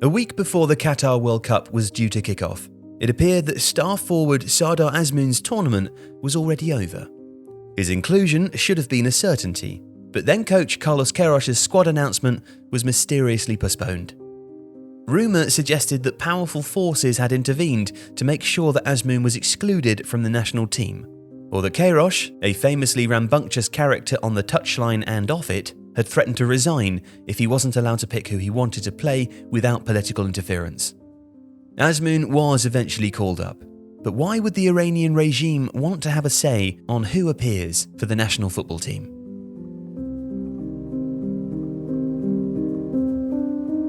A week before the Qatar World Cup was due to kick off, it appeared that star forward Sardar Azmoun's tournament was already over. His inclusion should have been a certainty, but then coach Carlos Queiroz's squad announcement was mysteriously postponed. Rumour suggested that powerful forces had intervened to make sure that Azmoun was excluded from the national team, or that Queiroz, a famously rambunctious character on the touchline and off it, had threatened to resign if he wasn't allowed to pick who he wanted to play without political interference. Azmoun was eventually called up, but why would the Iranian regime want to have a say on who appears for the national football team?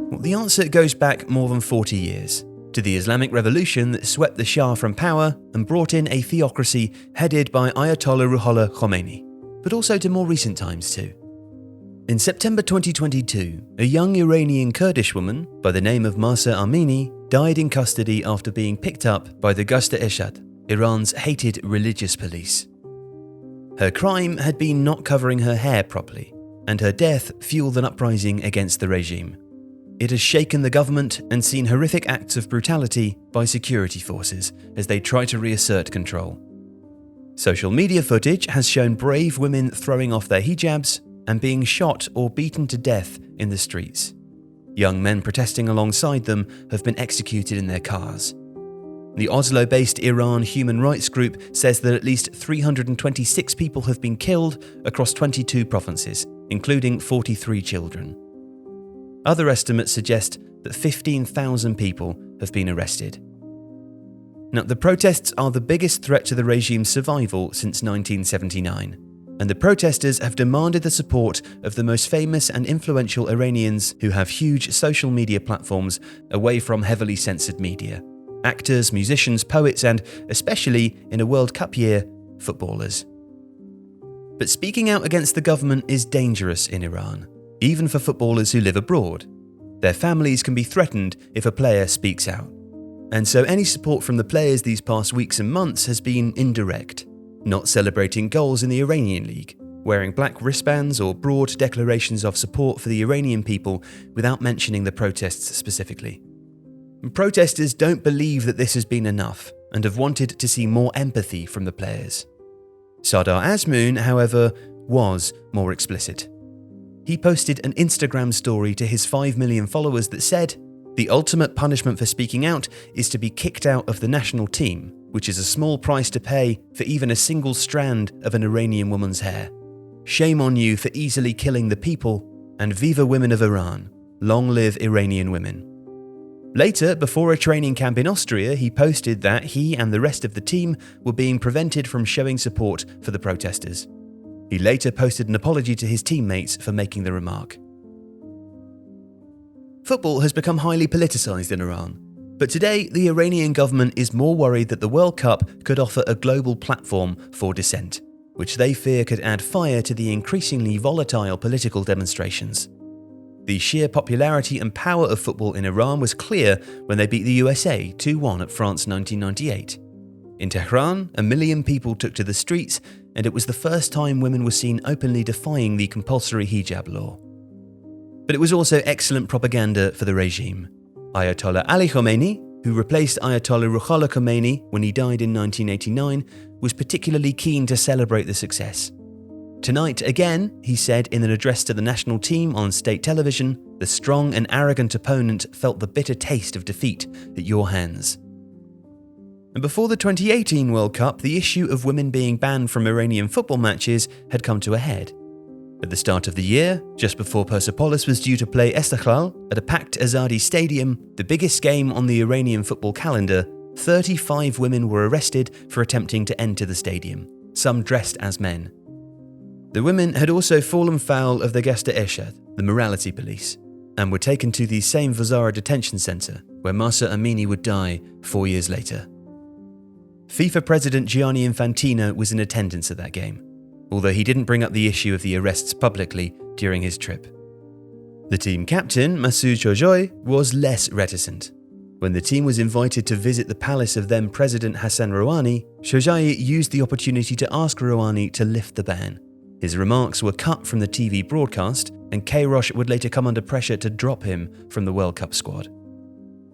Well, the answer goes back more than 40 years, to the Islamic Revolution that swept the Shah from power and brought in a theocracy headed by Ayatollah Ruhollah Khomeini, but also to more recent times too. In September 2022, a young Iranian Kurdish woman by the name of Mahsa Amini died in custody after being picked up by the Ghast-e-Eshad, Iran's hated religious police. Her crime had been not covering her hair properly, and her death fueled an uprising against the regime. It has shaken the government and seen horrific acts of brutality by security forces as they try to reassert control. Social media footage has shown brave women throwing off their hijabs and being shot or beaten to death in the streets. Young men protesting alongside them have been executed in their cars. The Oslo-based Iran human rights group says that at least 326 people have been killed across 22 provinces, including 43 children. Other estimates suggest that 15,000 people have been arrested. Now, the protests are the biggest threat to the regime's survival since 1979. And the protesters have demanded the support of the most famous and influential Iranians who have huge social media platforms away from heavily censored media. Actors, musicians, poets, and, especially in a World Cup year, footballers. But speaking out against the government is dangerous in Iran, even for footballers who live abroad. Their families can be threatened if a player speaks out. And so any support from the players these past weeks and months has been indirect. Not celebrating goals in the Iranian League, wearing black wristbands or broad declarations of support for the Iranian people without mentioning the protests specifically. Protesters don't believe that this has been enough and have wanted to see more empathy from the players. Sardar Azmoun, however, was more explicit. He posted an Instagram story to his 5 million followers that said, "The ultimate punishment for speaking out is to be kicked out of the national team, which is a small price to pay for even a single strand of an Iranian woman's hair. Shame on you for easily killing the people, and viva women of Iran. Long live Iranian women." Later, before a training camp in Austria, he posted that he and the rest of the team were being prevented from showing support for the protesters. He later posted an apology to his teammates for making the remark. Football has become highly politicized in Iran. But today, the Iranian government is more worried that the World Cup could offer a global platform for dissent, which they fear could add fire to the increasingly volatile political demonstrations. The sheer popularity and power of football in Iran was clear when they beat the USA 2-1 at France 1998. In Tehran, 1 million people took to the streets, and it was the first time women were seen openly defying the compulsory hijab law. But it was also excellent propaganda for the regime. Ayatollah Ali Khomeini, who replaced Ayatollah Ruhollah Khomeini when he died in 1989, was particularly keen to celebrate the success. "Tonight, again," he said in an address to the national team on state television, "the strong and arrogant opponent felt the bitter taste of defeat at your hands." And before the 2018 World Cup, the issue of women being banned from Iranian football matches had come to a head. At the start of the year, just before Persepolis was due to play Esteghlal at a packed Azadi Stadium, the biggest game on the Iranian football calendar, 35 women were arrested for attempting to enter the stadium, some dressed as men. The women had also fallen foul of the Ghast-e-Eshad, the morality police, and were taken to the same Vazara detention centre, where Mahsa Amini would die 4 years later. FIFA President Gianni Infantino was in attendance at that game, although he didn't bring up the issue of the arrests publicly during his trip. The team captain, Masoud Shojoy, was less reticent. When the team was invited to visit the palace of then President Hassan Rouhani, Shojoy used the opportunity to ask Rouhani to lift the ban. His remarks were cut from the TV broadcast, and Queiroz would later come under pressure to drop him from the World Cup squad.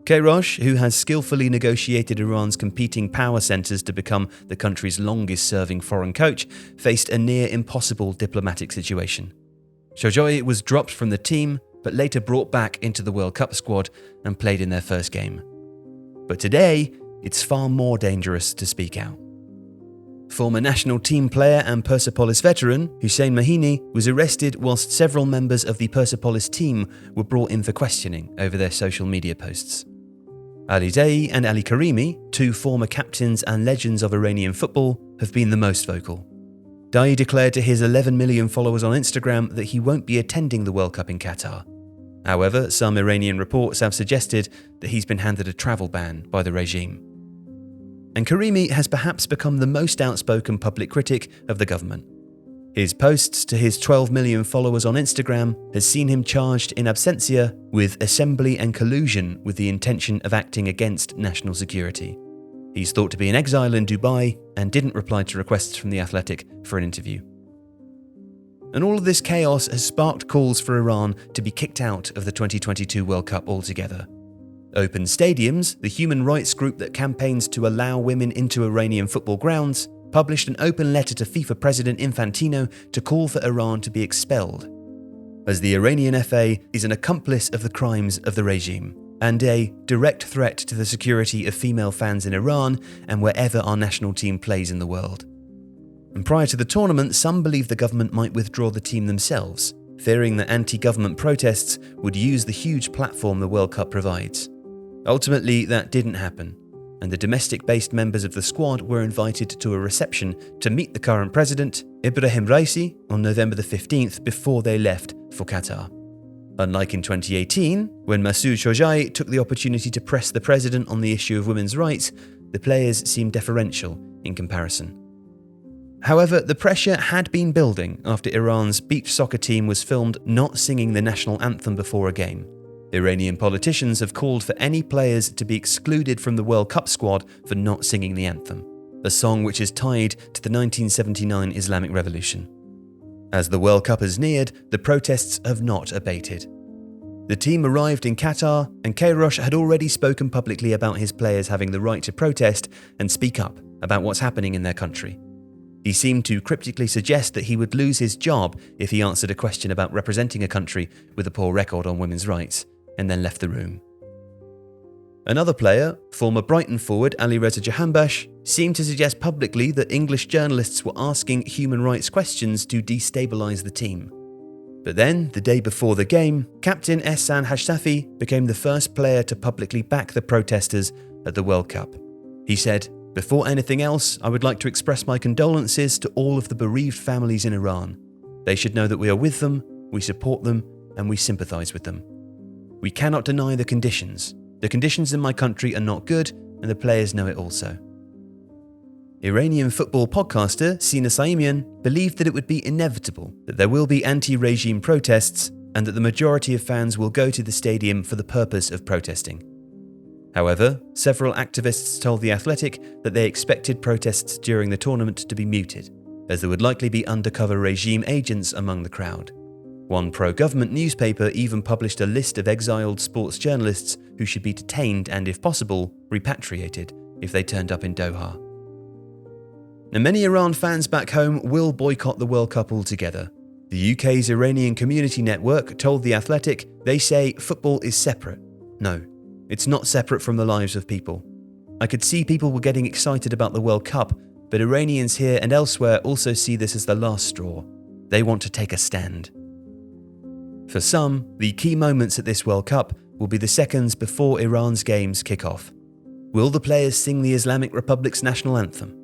Queiroz, who has skillfully negotiated Iran's competing power centres to become the country's longest-serving foreign coach, faced a near-impossible diplomatic situation. Shojaei was dropped from the team, but later brought back into the World Cup squad and played in their first game. But today, it's far more dangerous to speak out. Former national team player and Persepolis veteran Hussein Mahini was arrested whilst several members of the Persepolis team were brought in for questioning over their social media posts. Ali Dai and Ali Karimi, two former captains and legends of Iranian football, have been the most vocal. Dai declared to his 11 million followers on Instagram that he won't be attending the World Cup in Qatar. However, some Iranian reports have suggested that he's been handed a travel ban by the regime. And Karimi has perhaps become the most outspoken public critic of the government. His posts to his 12 million followers on Instagram has seen him charged in absentia with assembly and collusion with the intention of acting against national security. He's thought to be in exile in Dubai and didn't reply to requests from The Athletic for an interview. And all of this chaos has sparked calls for Iran to be kicked out of the 2022 World Cup altogether. Open Stadiums, the human rights group that campaigns to allow women into Iranian football grounds, published an open letter to FIFA President Infantino to call for Iran to be expelled, as the Iranian FA is an accomplice of the crimes of the regime and a direct threat to the security of female fans in Iran and wherever our national team plays in the world. And prior to the tournament, some believed the government might withdraw the team themselves, fearing that anti-government protests would use the huge platform the World Cup provides. Ultimately, that didn't happen, and the domestic-based members of the squad were invited to a reception to meet the current president, Ibrahim Raisi, on November the 15th before they left for Qatar. Unlike in 2018, when Masoud Shojaei took the opportunity to press the president on the issue of women's rights, the players seemed deferential in comparison. However, the pressure had been building after Iran's beach soccer team was filmed not singing the national anthem before a game. Iranian politicians have called for any players to be excluded from the World Cup squad for not singing the anthem, a song which is tied to the 1979 Islamic Revolution. As the World Cup has neared, the protests have not abated. The team arrived in Qatar, and Queiroz had already spoken publicly about his players having the right to protest and speak up about what's happening in their country. He seemed to cryptically suggest that he would lose his job if he answered a question about representing a country with a poor record on women's rights, and then left the room. Another player, former Brighton forward Ali Reza Jahanbakhsh, seemed to suggest publicly that English journalists were asking human rights questions to destabilise the team. But then, the day before the game, captain Ehsan Hashtafi became the first player to publicly back the protesters at the World Cup. He said, "Before anything else, I would like to express my condolences to all of the bereaved families in Iran. They should know that we are with them, we support them, and we sympathise with them. We cannot deny the conditions. The conditions in my country are not good, and the players know it also." Iranian football podcaster Sina Saimian believed that it would be inevitable that there will be anti-regime protests and that the majority of fans will go to the stadium for the purpose of protesting. However, several activists told The Athletic that they expected protests during the tournament to be muted, as there would likely be undercover regime agents among the crowd. One pro-government newspaper even published a list of exiled sports journalists who should be detained and, if possible, repatriated if they turned up in Doha. Now, many Iran fans back home will boycott the World Cup altogether. The UK's Iranian Community Network told The Athletic they say football is separate. No, it's not separate from the lives of people. I could see people were getting excited about the World Cup, but Iranians here and elsewhere also see this as the last straw. They want to take a stand. For some, the key moments at this World Cup will be the seconds before Iran's games kick off. Will the players sing the Islamic Republic's national anthem?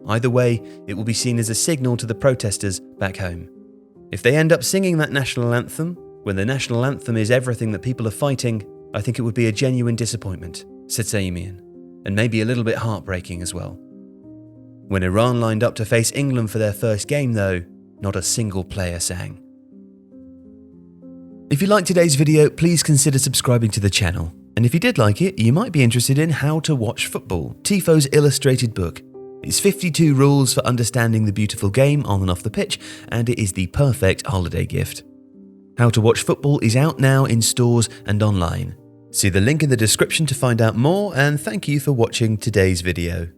Either way, it will be seen as a signal to the protesters back home. If they end up singing that national anthem, when the national anthem is everything that people are fighting, I think it would be a genuine disappointment, said Saimian, and maybe a little bit heartbreaking as well. When Iran lined up to face England for their first game though, not a single player sang. If you liked today's video, please consider subscribing to the channel. And if you did like it, you might be interested in How to Watch Football, Tifo's illustrated book. It's 52 rules for understanding the beautiful game on and off the pitch, and it is the perfect holiday gift. How to Watch Football is out now in stores and online. See the link in the description to find out more, and thank you for watching today's video.